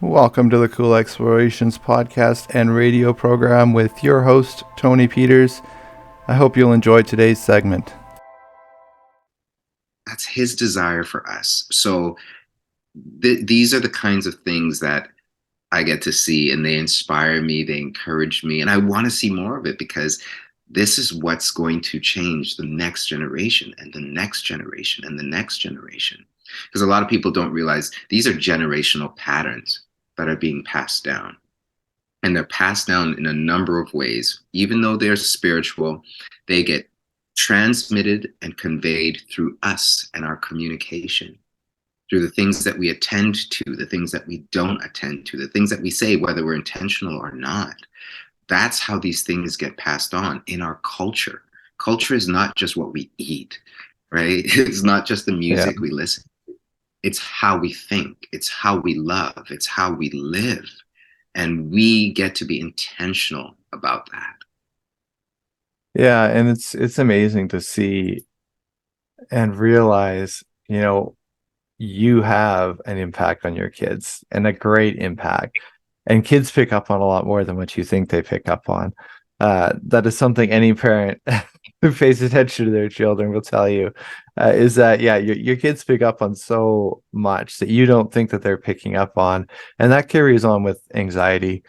Welcome to the Cool Explorations podcast and radio program with your host, Tony Peters. I hope you'll enjoy today's segment. That's his desire for us. So these are the kinds of things that I get to see, and they inspire me, they encourage me, and I want to see more of it because this is what's going to change the next generation and the next generation and the next generation. Because a lot of people don't realize these are generational patterns that are being passed down. And they're passed down in a number of ways. Even though they're spiritual, they get transmitted and conveyed through us and our communication, through the things that we attend to, the things that we don't attend to, the things that we say, whether we're intentional or not. That's how these things get passed on in our culture. Culture is not just what we eat, right? It's not just the Yeah. music we listen. It's how we think, it's how we love, it's how we live. And we get to be intentional about that. Yeah, and it's amazing to see and realize, you have an impact on your kids and a great impact. And kids pick up on a lot more than what you think they pick up on. That is something any parent who pays attention to their children will tell you, is that, yeah, your kids pick up on so much that you don't think that they're picking up on. And that carries on with anxiety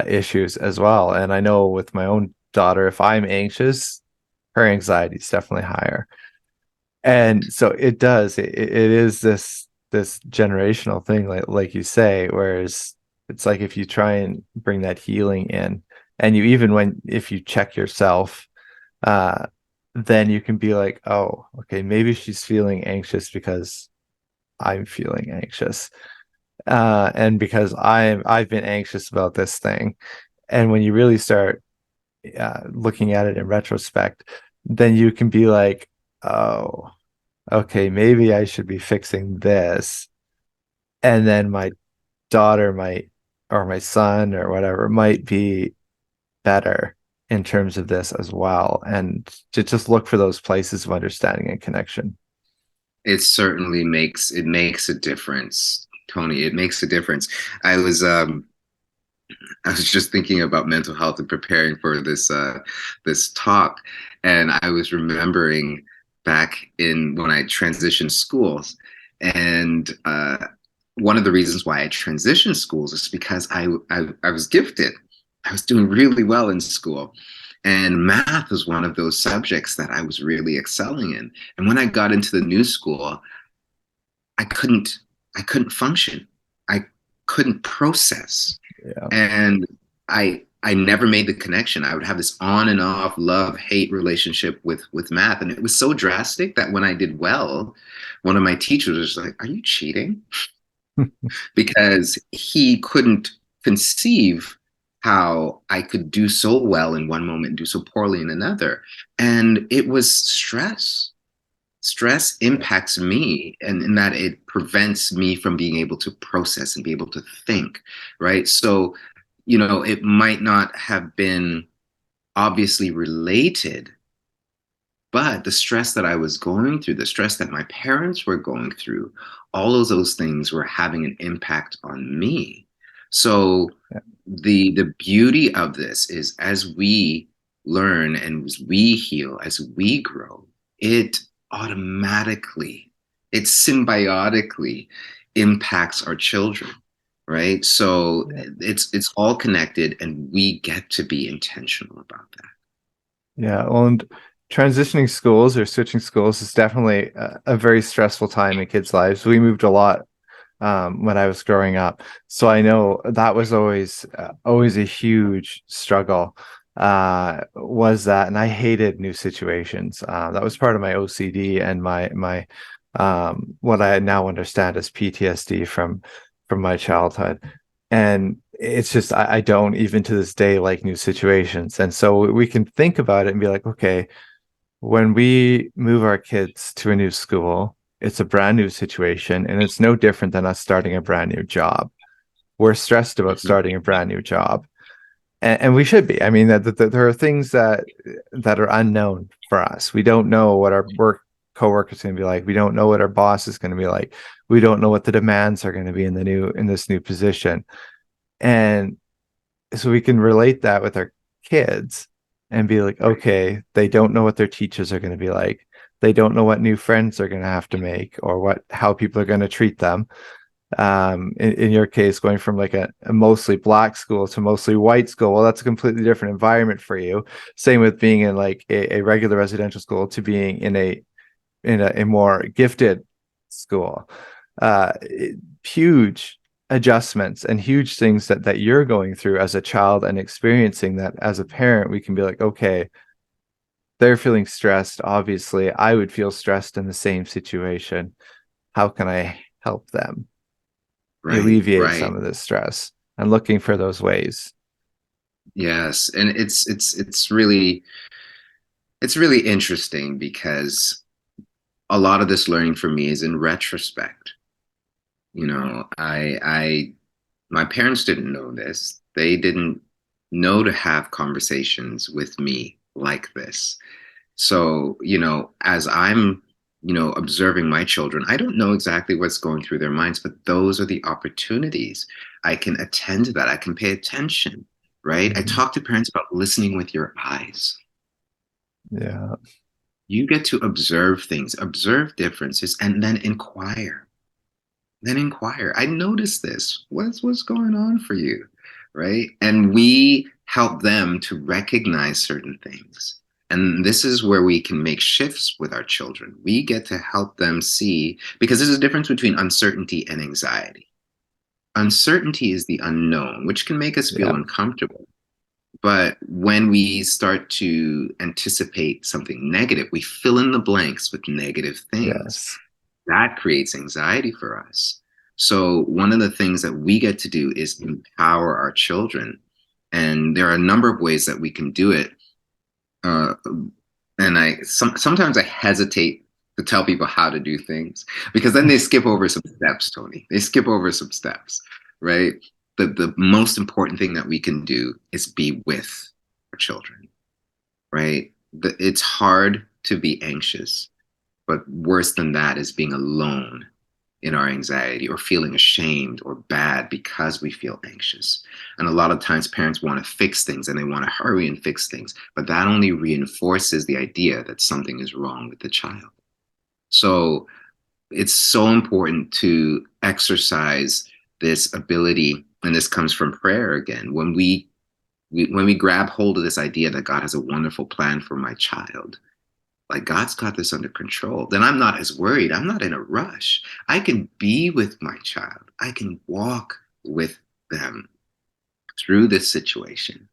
issues as well. And I know with my own daughter, if I'm anxious, her anxiety is definitely higher. And so it does. It is this generational thing, like you say. Whereas it's like if you try and bring that healing in, and you even when if you check yourself, uh, then you can be like, oh, okay, maybe she's feeling anxious because I'm feeling anxious, and because I've been anxious about this thing. And when you really start looking at it in retrospect, then you can be like, oh, okay, maybe I should be fixing this. And then my daughter might, or my son or whatever, might be better in terms of this as well. And to just look for those places of understanding and connection. It makes a difference, Tony. It makes a difference. I was I was just thinking about mental health and preparing for this talk, and I was remembering back in when I transitioned schools, and one of the reasons why I transitioned schools is because I was gifted. I was doing really well in school, and math was one of those subjects that I was really excelling in. And when I got into the new school, I couldn't I couldn't function. I couldn't process, Yeah. and I never made the connection. I would have this on and off love hate relationship with math, and it was so drastic that when I did well, one of my teachers was like, "Are you cheating?" Because he couldn't conceive how I could do so well in one moment and do so poorly in another, and it was stress. Stress impacts me, and in that it prevents me from being able to process and be able to think, right? So, it might not have been obviously related, but the stress that I was going through, the stress that my parents were going through, all of those things were having an impact on me. So Yeah. the beauty of this is as we learn and as we heal, as we grow, it automatically, it symbiotically impacts our children, right? So Yeah. it's all connected, and we get to be intentional about that. Yeah. Well, and transitioning schools or switching schools is definitely a very stressful time in kids' lives. We moved a lot when I was growing up. So I know that was always a huge struggle. Was that, and I hated new situations. That was part of my OCD and my what I now understand as PTSD from my childhood. And it's just I don't even to this day like new situations. And so we can think about it and be like, okay, when we move our kids to a new school, it's a brand new situation and it's no different than us starting a brand new job. We're stressed about Mhm. starting a brand new job. And we should be. I mean, that there are things that are unknown for us. We don't know what our work. coworkers going to be like. We don't know what our boss is going to be like. We don't know what the demands are going to be in this new position. And so we can relate that with our kids and be like, Right. okay, they don't know what their teachers are going to be like. They don't know what new friends they're going to have to make or what how people are going to treat them. In your case, going from like a mostly black school to mostly white school, well, that's a completely different environment for you. Same with being in like a regular residential school to being a more gifted school. uh Huge adjustments and huge things that you're going through as a child and experiencing that as a parent. We can be like, okay, they're feeling stressed. Obviously I would feel stressed in the same situation. How can I help them Right. alleviate some Right. of this stress? And looking for those ways. Yes. And it's really interesting because a lot of this learning for me is in retrospect. You know, my parents didn't know this. They didn't know to have conversations with me like this. So, as I'm, observing my children, I don't know exactly what's going through their minds, but those are the opportunities. I can attend to that. I can pay attention, right? I Mhm. talk to parents about listening with your eyes. Yeah. You get to observe things, observe differences, and then inquire. I noticed this. What's going on for you? Right? And we help them to recognize certain things. And this is where we can make shifts with our children. We get to help them see, because there's a difference between uncertainty and anxiety. Uncertainty is the unknown, which can make us feel Yeah. uncomfortable. But when we start to anticipate something negative, we fill in the blanks with negative things. Yes. That creates anxiety for us. So, one of the things that we get to do is empower our children. And there are a number of ways that we can do it. Uh, and sometimes I hesitate to tell people how to do things because then they skip over some steps, Tony. They skip over some steps, right? The most important thing that we can do is be with our children, right? It's hard to be anxious, but worse than that is being alone in our anxiety or feeling ashamed or bad because we feel anxious. And a lot of times parents want to fix things and they want to hurry and fix things, but that only reinforces the idea that something is wrong with the child. So it's so important to exercise this ability, and this comes from prayer again. When we grab hold of this idea that God has a wonderful plan for my child, like God's got this under control, then I'm not as worried. I'm not in a rush. I can be with my child. I can walk with them through this situation.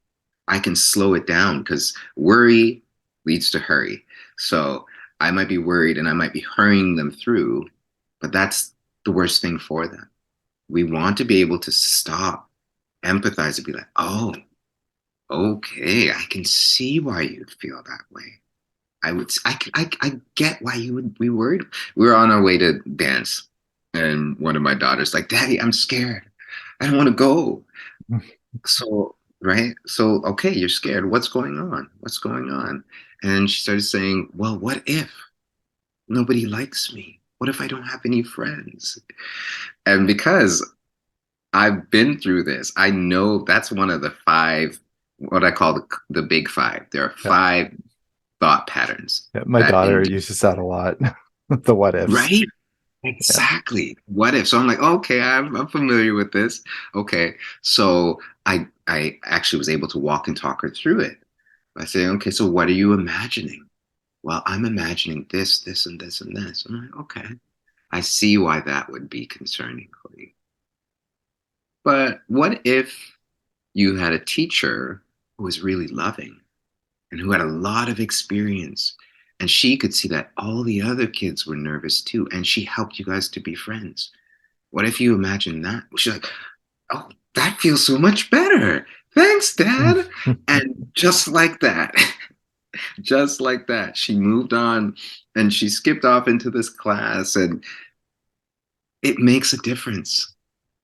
I can slow it down because worry leads to hurry. So I might be worried and I might be hurrying them through, but that's the worst thing for them. We want to be able to stop, empathize, and be like, oh, okay, I can see why you feel that way. I get why you would be worried. We were on our way to dance, and one of my daughters like, "Daddy, I'm scared. I don't want to go." So, right? So, okay, you're scared. What's going on? What's going on? And she started saying, "Well, what if nobody likes me? What if I don't have any friends?" And because I've been through this, I know that's one of the five, what I call the big five. There are Yeah. five thought patterns Yeah. My that daughter induce, uses that a lot. The what ifs. right? Yeah. Exactly. What if? So I'm like, okay, I'm familiar with this. Okay. So I actually was able to walk and talk her through it. I say, okay, so what are you imagining? Well, I'm imagining this, this, and this, and this. I'm like, okay. I see why that would be concerning for you. But what if you had a teacher who was really loving and who had a lot of experience, and she could see that all the other kids were nervous too, and she helped you guys to be friends? What if you imagine that? She's like, oh, that feels so much better. Thanks, Dad. And just like that, just like that, she moved on and she skipped off into this class. And it makes a difference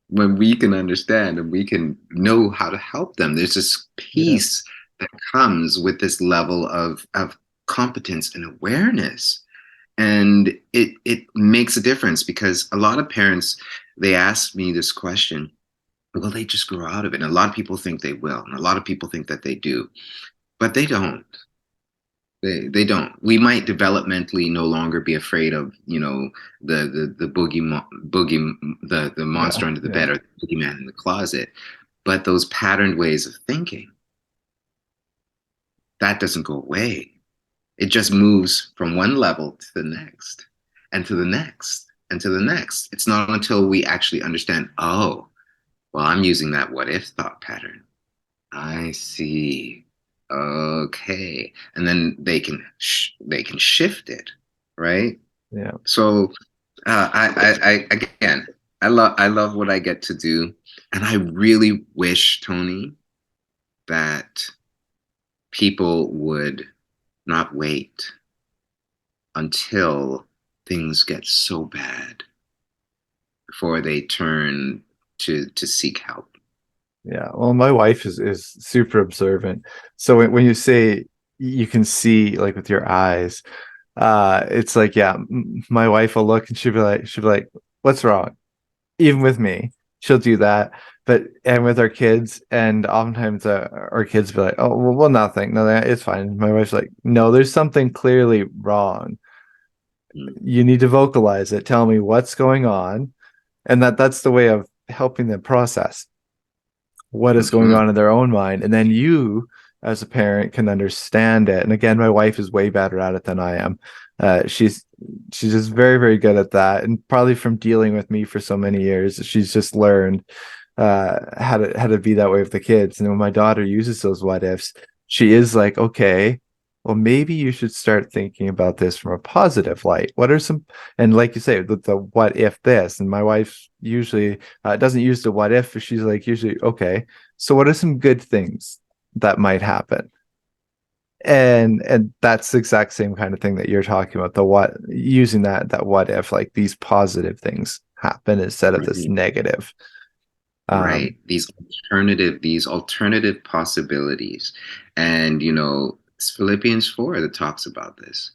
when we can understand and we can know how to help them. There's this Yeah. peace that comes with this level of competence and awareness. And it makes a difference because a lot of parents, they ask me this question, will they just grow out of it? And a lot of people think they will, and a lot of people think that they do, but they don't. They don't. We might developmentally no longer be afraid of, the boogie, the monster Yeah, under the yeah, bed or the boogeyman in the closet, but those patterned ways of thinking, that doesn't go away. It just moves from one level to the next and to the next and to the next. It's not until we actually understand, oh, well, I'm using that what if thought pattern. I see. Okay. And then they can shift it, right? yeah, So again, I love what I get to do, and I really wish, Tony, that people would not wait until things get so bad before they turn to seek help. yeah. Well, my wife is super observant. So when you say you can see like with your eyes, it's like, yeah, my wife will look and she'll be like, what's wrong? Even with me, she'll do that. But and with our kids, and oftentimes our kids be like, oh, well, nothing, no, it's fine. My wife's like, no, there's something clearly wrong. Mm. You need to vocalize it. Tell me what's going on, and that's the way of helping them process what is going Hmm. on in their own mind. And then you, as a parent, can understand it. And again, my wife is way better at it than I am. She's just very, very good at that. And probably from dealing with me for so many years, she's just learned how to be that way with the kids. And when my daughter uses those what ifs, she is like, okay, well, maybe you should start thinking about this from a positive light. What are some, and like you say, the what if this? And my wife usually doesn't use the what if, but she's like, usually, okay, so what are some good things that might happen? And that's the exact same kind of thing that you're talking about. The what, using that what if, like these positive things happen instead of this Right. negative. Right. Um, These alternative possibilities. And it's Philippians 4 that talks about this.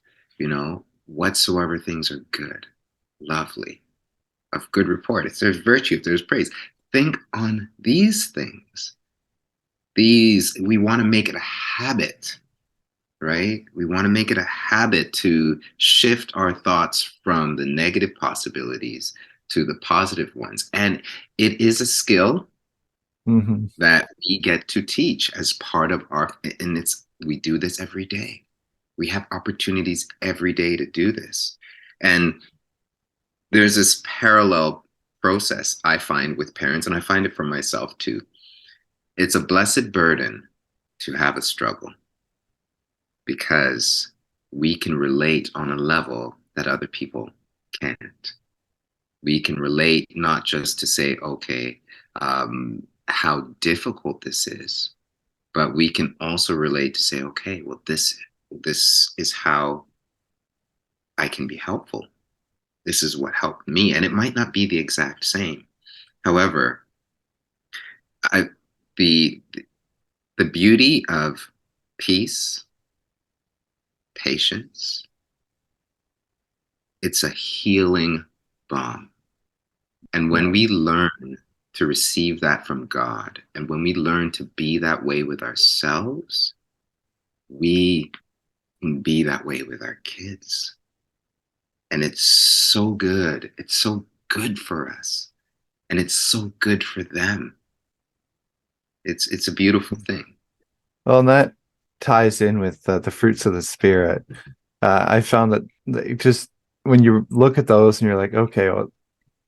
Whatsoever things are good, lovely, of good report. If there's virtue, if there's praise, think on these things. These, we want to make it a habit, right? We want to make it a habit to shift our thoughts from the negative possibilities to the positive ones. And it is a skill mhm. that we get to teach as part of and we do this every day. We have opportunities every day to do this. And there's this parallel process I find with parents, and I find it for myself too. It's a blessed burden to have a struggle because we can relate on a level that other people can't. We can relate not just to say, okay, how difficult this is, but we can also relate to say, okay, well, this is how I can be helpful. This is what helped me, and it might not be the exact same. However, I, the the beauty of peace, patience, it's a healing balm. And when Yeah. we learn to receive that from God, and when we learn to be that way with ourselves, we can be that way with our kids. And it's so good. It's so good for us. And it's so good for them. It's a beautiful thing. Well, and that ties in with the fruits of the spirit. I found that just when you look at those and you're like, okay, well,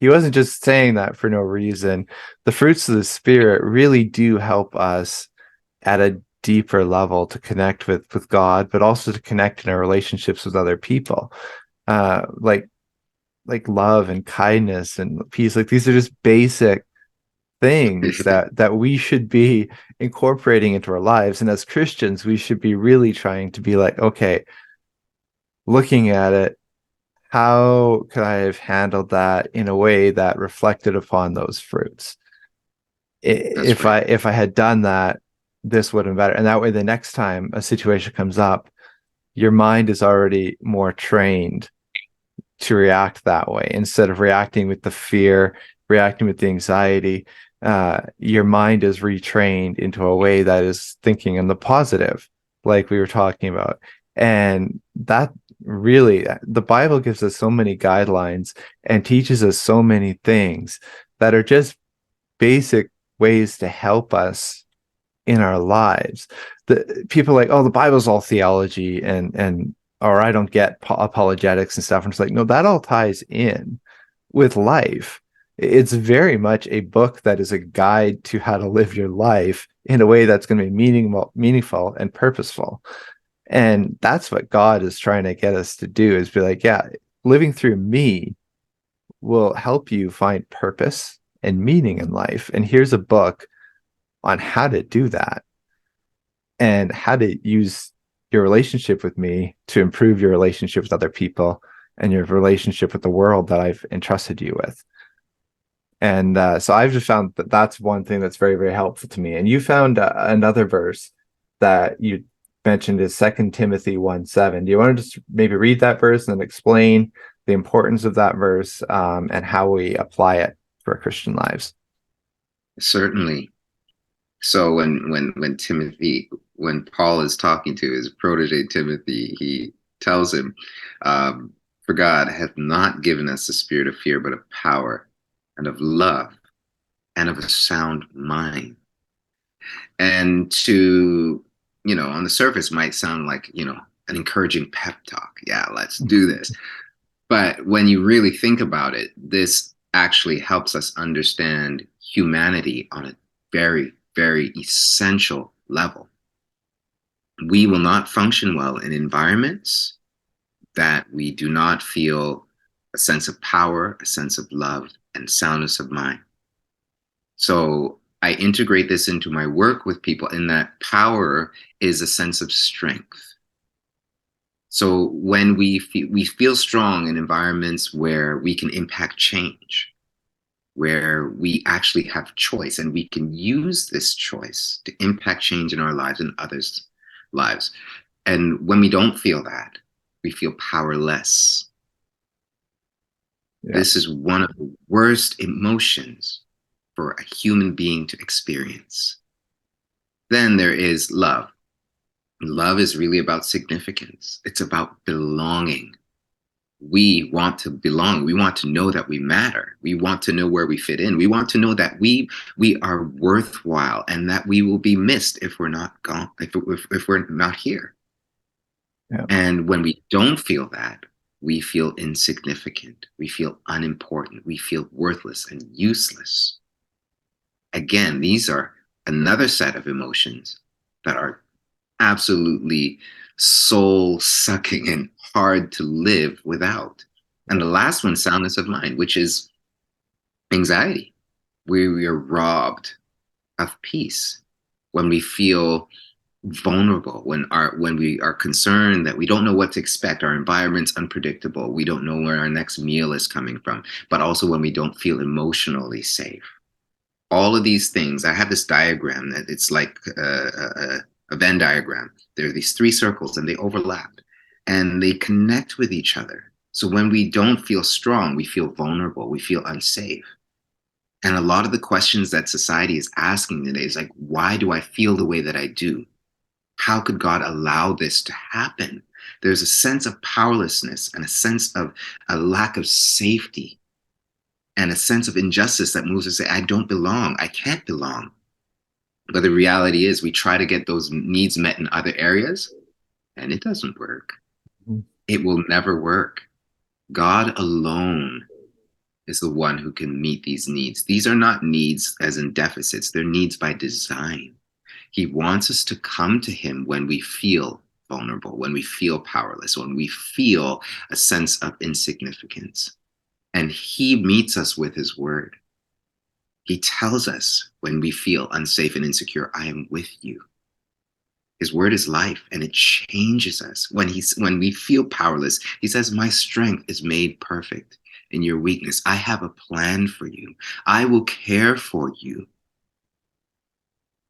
he wasn't just saying that for no reason. The fruits of the spirit really do help us at a deeper level to connect with God, but also to connect in our relationships with other people. Like love and kindness and peace. Like these are just basic things that we should be incorporating into our lives. And as Christians, we should be really trying to be like, okay, looking at it, how could I have handled that in a way that reflected upon those fruits? That's If right. I had done that, this would have been better. And that way, the next time a situation comes up, your mind is already more trained to react that way instead of reacting with the fear, reacting with the anxiety. Your mind is retrained into a way that is thinking in the positive, like we were talking about. And that really, the Bible gives us so many guidelines and teaches us so many things that are just basic ways to help us in our lives. The people are like, oh, the Bible's all theology and or I don't get apologetics and stuff. And it's like, no, that all ties in with life. It's very much a book that is a guide to how to live your life in a way that's going to be meaningful and purposeful. And that's what God is trying to get us to do is be like, yeah, living through me will help you find purpose and meaning in life. And here's a book on how to do that and how to use your relationship with me to improve your relationship with other people and your relationship with the world that I've entrusted you with. And so I've just found that that's one thing that's very, very helpful to me. And you found another verse that you mentioned is 2 Timothy 1:7. Do you want to just maybe read that verse and then explain the importance of that verse and how we apply it for our Christian lives? Certainly. So when Paul is talking to his protege Timothy, he tells him, "For God hath not given us a spirit of fear, but of power and of love and of a sound mind." And on the surface might sound like, an encouraging pep talk. Yeah, let's do this. But when you really think about it, this actually helps us understand humanity on a very, very essential level. We will not function well in environments that we do not feel a sense of power, a sense of love, and soundness of mind. So I integrate this into my work with people in that power is a sense of strength. So when we feel strong in environments where we can impact change, where we actually have choice and we can use this choice to impact change in our lives and others' lives. And when we don't feel that, we feel powerless. Yeah, This is one of the worst emotions for a human being to experience. Then there is love. Love is really about significance. It's about belonging. We want to belong. We want to know that we matter. We want to know where we fit in. We want to know that we are worthwhile and that we will be missed if we're not gone, if we're not here. yeah, And when we don't feel that, we feel insignificant. We feel unimportant. We feel worthless and useless. Again, these are another set of emotions that are absolutely soul sucking and hard to live without. And yeah, the last one, soundness of mind, which is anxiety. We are robbed of peace when we feel vulnerable, when we are concerned that we don't know what to expect, our environment's unpredictable, we don't know where our next meal is coming from, but also when we don't feel emotionally safe. All of these things, I have this diagram that it's like a Venn diagram. There are these three circles and they overlap and they connect with each other. So when we don't feel strong, we feel vulnerable, we feel unsafe. And a lot of the questions that society is asking today is like, why do I feel the way that I do? How could God allow this to happen? There's a sense of powerlessness and a sense of a lack of safety and a sense of injustice that moves us to say, I don't belong, I can't belong. But the reality is, we try to get those needs met in other areas, and it doesn't work. mhm, It will never work. God alone is the one who can meet these needs. These are not needs as in deficits, they're needs by design. He wants us to come to Him when we feel vulnerable, when we feel powerless, when we feel a sense of insignificance. And He meets us with His word. He tells us when we feel unsafe and insecure, I am with you. His word is life and it changes us. When we feel powerless, he says, my strength is made perfect in your weakness. I have a plan for you. I will care for you.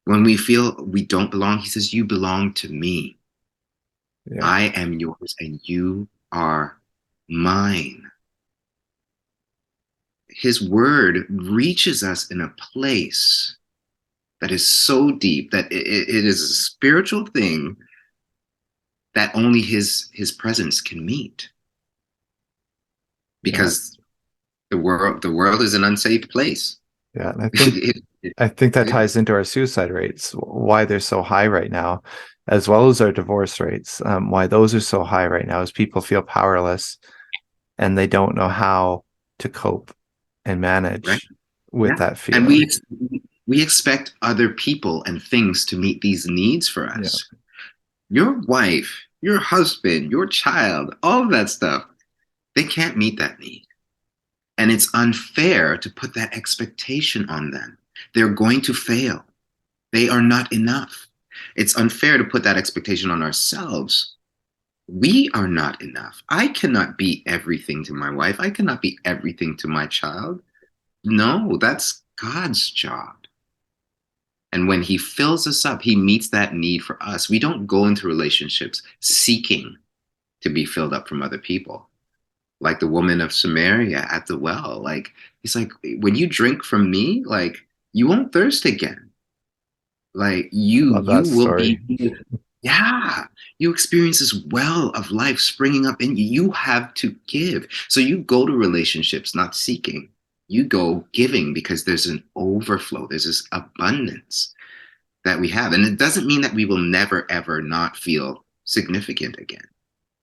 When we feel we don't belong, he says, you belong to me. yeah, I am yours and you are mine. his word reaches us in a place that is so deep that it is a spiritual thing that only his presence can meet, Yeah. because the world is an unsafe place. Yeah. And it, it, I think that it, ties into our suicide rates, why they're so high right now, as well as our divorce rates. Why those are so high right now is people feel powerless and they don't know how to cope and right? manage with Yeah. that And feeling. we expect other people and things to meet these needs for Yeah. us. Your wife, your husband, your child, all of that stuff, they can't meet that need. And it's unfair to put that expectation on them. They're going to fail. They are not enough. It's unfair to put that expectation on ourselves. We are not enough. I cannot be everything to my wife. I cannot be everything to my child. No, that's God's job. And when He fills us up, He meets that need for us. We don't go into relationships seeking to be filled up from other people. Like the woman of Samaria at the well. Like, He's like, when you drink from me, like, you won't thirst again. Like you Love you that will story. be, yeah, you experience this well of life springing up in you. You have to give. So you go to relationships not seeking. You go giving because there's an overflow. There's this abundance that we have. And it doesn't mean that we will never ever not feel significant again.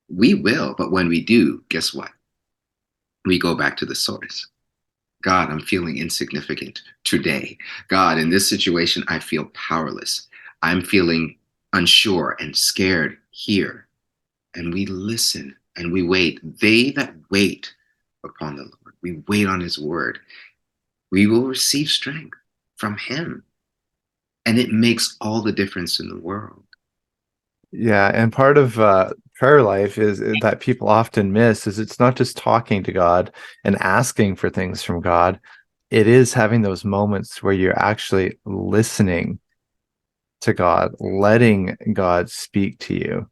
We will, but when we do, guess what? We go back to the source. God, I'm feeling insignificant today. God, in this situation, I feel powerless. I'm feeling unsure and scared here. And we listen and we wait. They that wait upon the Lord, we wait on his word, we will receive strength from him. And it makes all the difference in the world. Yeah, and part of prayer life is that people often miss is it's not just talking to God and asking for things from God. It is having those moments where you're actually listening to God, letting God speak to you.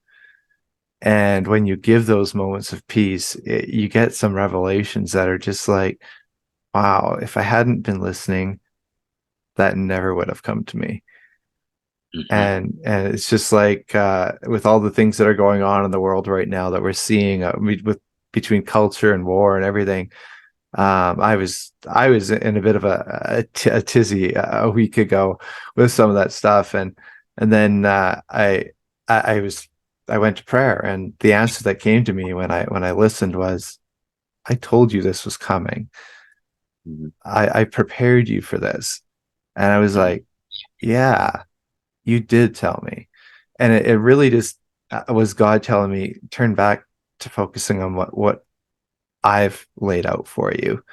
And when you give those moments of peace, you get some revelations that are just like, wow, if I hadn't been listening, that never would have come to me. Mhm. And it's just like with all the things that are going on in the world right now that we're seeing with between culture and war and everything. I was in a bit of a tizzy a week ago with some of that stuff, and then I was I went to prayer, and the answer that came to me when I listened was, I told you this was coming. Mhm. I prepared you for this, and I was Mhm. like, yeah, you did tell me. And it really just was God telling me, turn back to focusing on what I've laid out for you.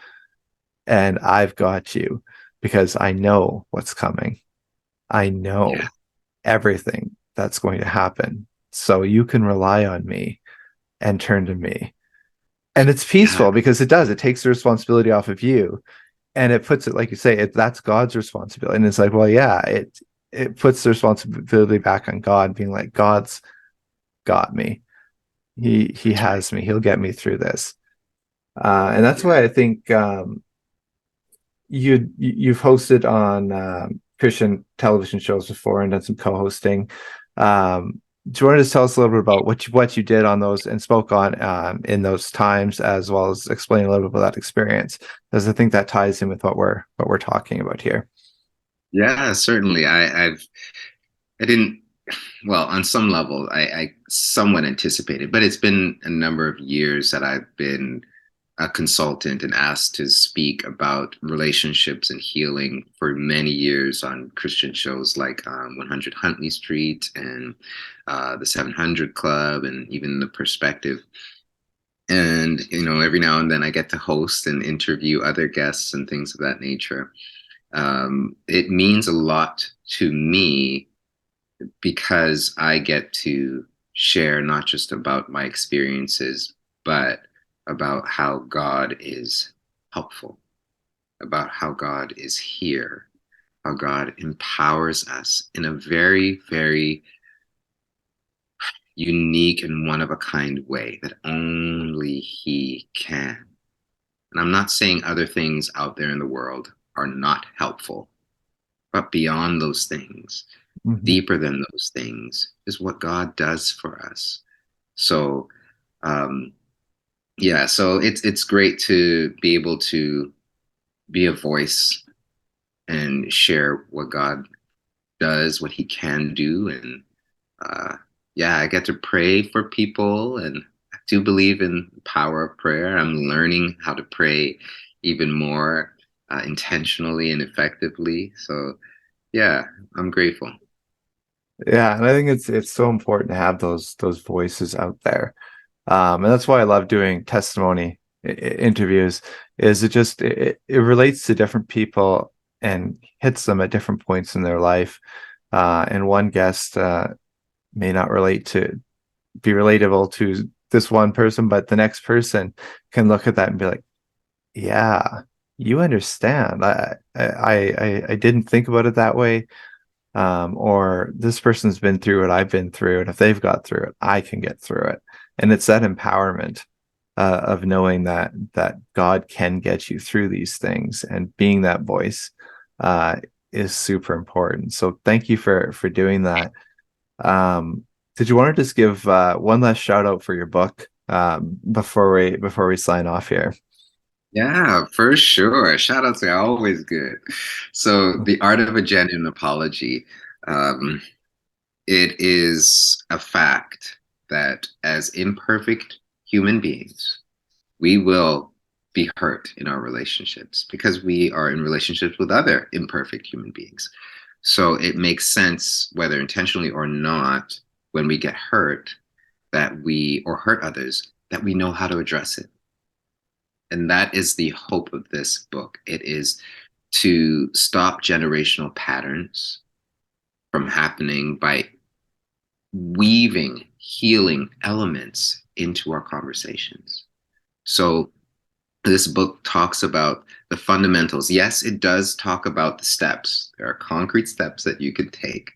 And I've got you because I know what's coming. I Yeah. know everything that's going to happen. So you can rely on me and turn to me. And it's Yeah. peaceful because it does. It takes the responsibility off of you, and it puts it, like you say, that's God's responsibility. And it's like, well, yeah, it puts the responsibility back on God, being like, God's got me. He That's right. has me. He'll get me through this. And that's Yeah. why I think you've hosted on Christian television shows before and done some co-hosting. Do you want to just tell us a little bit about what you did on those and spoke on in those times, as well as explain a little bit about that experience? Because I think that ties in with what we're talking about here. Yeah, certainly. I didn't, well, on some level, I somewhat anticipated, but it's been a number of years that I've been a consultant and asked to speak about relationships and healing for many years on Christian shows like 100 Huntley Street and the 700 Club and even The Perspective. And, every now and then I get to host and interview other guests and things of that nature. It means a lot to me because I get to share not just about my experiences, but about how God is helpful, about how God is here, how God empowers us in a very, very unique and one of a kind way that only He can. And I'm not saying other things out there in the world are not helpful, but beyond those things, Mhm. deeper than those things, is what God does for us. So, um, yeah, so it's great to be able to be a voice and share what God does, what He can do, and uh, yeah, I get to pray for people, and I do believe in the power of prayer. I'm learning how to pray even more intentionally and effectively. So yeah, I'm grateful. Yeah, and I think it's so important to have those voices out there. And that's why I love doing testimony interviews. Is it relates to different people and hits them at different points in their life. And one guest may not be relatable to this one person, but the next person can look at that and be like, "Yeah, you understand. I didn't think about it that way." Or this person's been through what I've been through, and if they've got through it, I can get through it. And it's that empowerment of knowing that God can get you through these things, and being that voice uh, is super important. So thank you for doing that. Um, did you want to just give one last shout out for your book before we sign off here? Yeah, for sure. Shout outs are always good. So, The Art of a Genuine Apology. Um, it is a fact that as imperfect human beings, we will be hurt in our relationships because we are in relationships with other imperfect human beings. So it makes sense, whether intentionally or not, when we get hurt, that we, or hurt others, that we know how to address it. And that is the hope of this book. It is to stop generational patterns from happening by weaving healing elements into our conversations. So this book talks about the fundamentals. Yes, it does talk about the steps. There are concrete steps that you can take.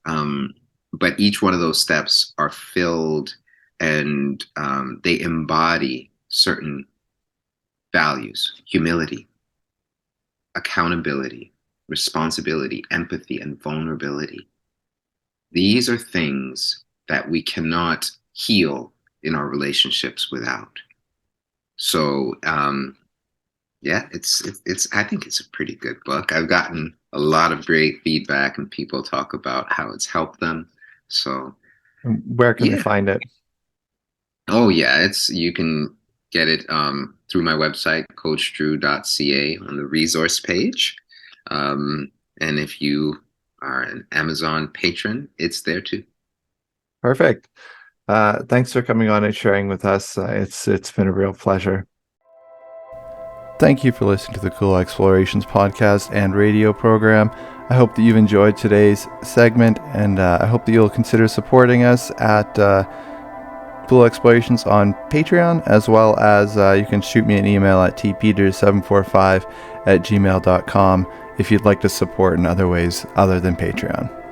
Um, but each one of those steps are filled and they embody certain values: humility, accountability, responsibility, empathy, and vulnerability. These are things that we cannot heal in our relationships without. So, yeah, it's I think it's a pretty good book. I've gotten a lot of great feedback and people talk about how it's helped them. So, Where can they yeah. find it? Oh yeah, it's you can get it through my website coachdrew.ca on the resource page. Um, and if you are an Amazon patron, it's there too. Perfect. Thanks for coming on and sharing with us. It's been a real pleasure. Thank you for listening to the Cool Explorations podcast and radio program. I hope that you've enjoyed today's segment, and I hope that you'll consider supporting us at Cool Explorations on Patreon, as well as you can shoot me an email at tpeters745 at gmail.com if you'd like to support in other ways other than Patreon.